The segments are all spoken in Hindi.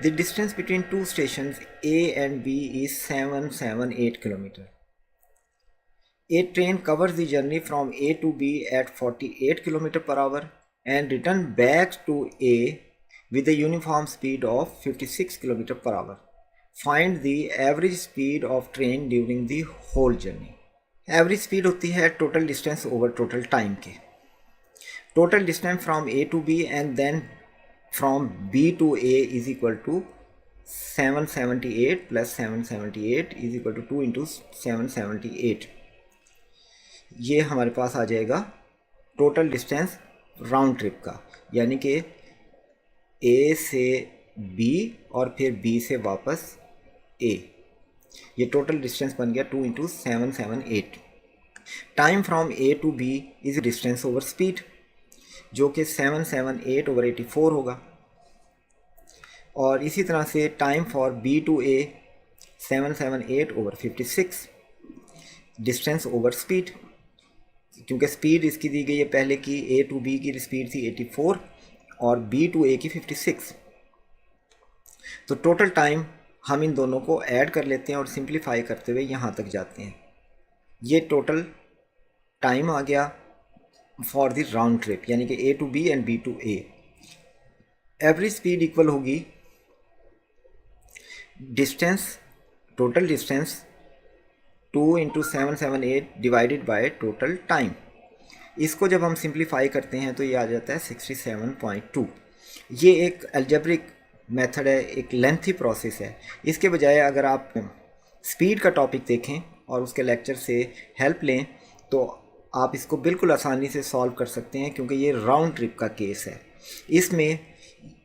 The distance between two stations A and B is 778 km. A train covers the journey from A to B at 48 km per hour and return back to A with a uniform speed of 56 km per hour. Find the average speed of train during the whole journey. Average speed होती है total distance over total time के. Total distance from A to B and then from B to A is equal to 778 plus 778 is equal to 2 into 778. ये हमारे पास आ जाएगा टोटल डिस्टेंस राउंड ट्रिप का, यानी कि ए से बी और फिर बी से वापस ए. ये टोटल डिस्टेंस बन गया 2 into 778. Time from A to b is distance over speed, जो कि 778 ओवर 84 होगा. और इसी तरह से time for b to a 778 over 56 distance over speed, क्योंकि स्पीड इसकी दी गई है पहले की ए टू बी की स्पीड थी 84 और बी टू ए की 56. तो टोटल टाइम हम इन दोनों को ऐड कर लेते हैं और सिंप्लीफाई करते हुए यहाँ तक जाते हैं. ये टोटल टाइम आ गया फॉर द राउंड ट्रिप, यानी कि A to B and B to A. Average speed equal होगी distance, total distance 2 into 778 divided by total time. इसको जब हम सिंप्लीफाई करते हैं तो ये आ जाता है 67.2. ये एक अलजेब्रिक मेथड है, एक लेंथी प्रोसेस है. इसके बजाय अगर आप स्पीड का टॉपिक देखें और उसके लेक्चर से हेल्प लें तो आप इसको बिल्कुल आसानी से सॉल्व कर सकते हैं, क्योंकि ये राउंड ट्रिप का केस है. इसमें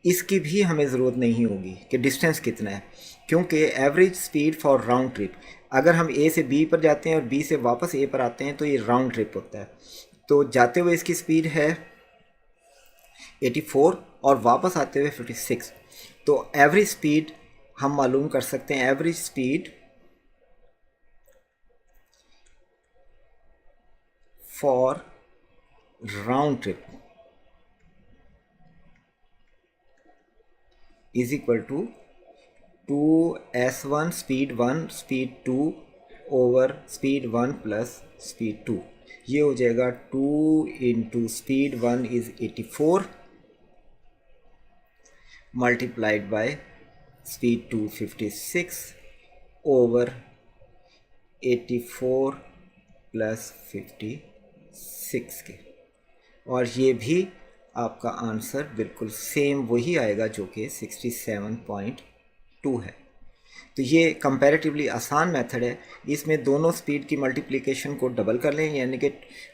इसकी भी हमें ज़रूरत नहीं होगी कि डिस्टेंस कितना है, क्योंकि average speed for round trip, अगर हम ए से बी पर जाते हैं और बी से वापस ए पर आते हैं तो ये राउंड ट्रिप होता है. तो जाते हुए इसकी स्पीड है 84 और वापस आते हुए 56. तो एवरेज स्पीड हम मालूम कर सकते हैं. Average speed for round trip is equal to 2s1 speed 1 speed 2 over speed 1 plus speed 2. ये हो जाएगा 2 into speed 1 is 84 multiplied by speed 2 56 over 84 plus 56 के. और ये भी आपका आंसर बिल्कुल सेम वही आएगा जो कि 67.2 है. तो ये कंपैरेटिवली आसान मेथड है. इसमें दोनों स्पीड की मल्टीप्लिकेशन को डबल कर लें, यानी कि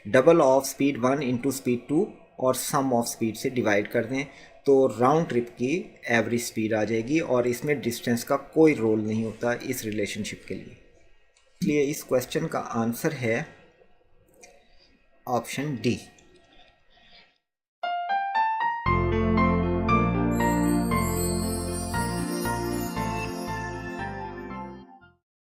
double of speed 1 into speed 2 और सम ऑफ स्पीड से डिवाइड कर दें तो राउंड ट्रिप की एवरेज स्पीड आ जाएगी. और इसमें डिस्टेंस का कोई रोल नहीं होता इस रिलेशनशिप के लिए. इसलिए इस क्वेश्चन का आंसर है ऑप्शन डी.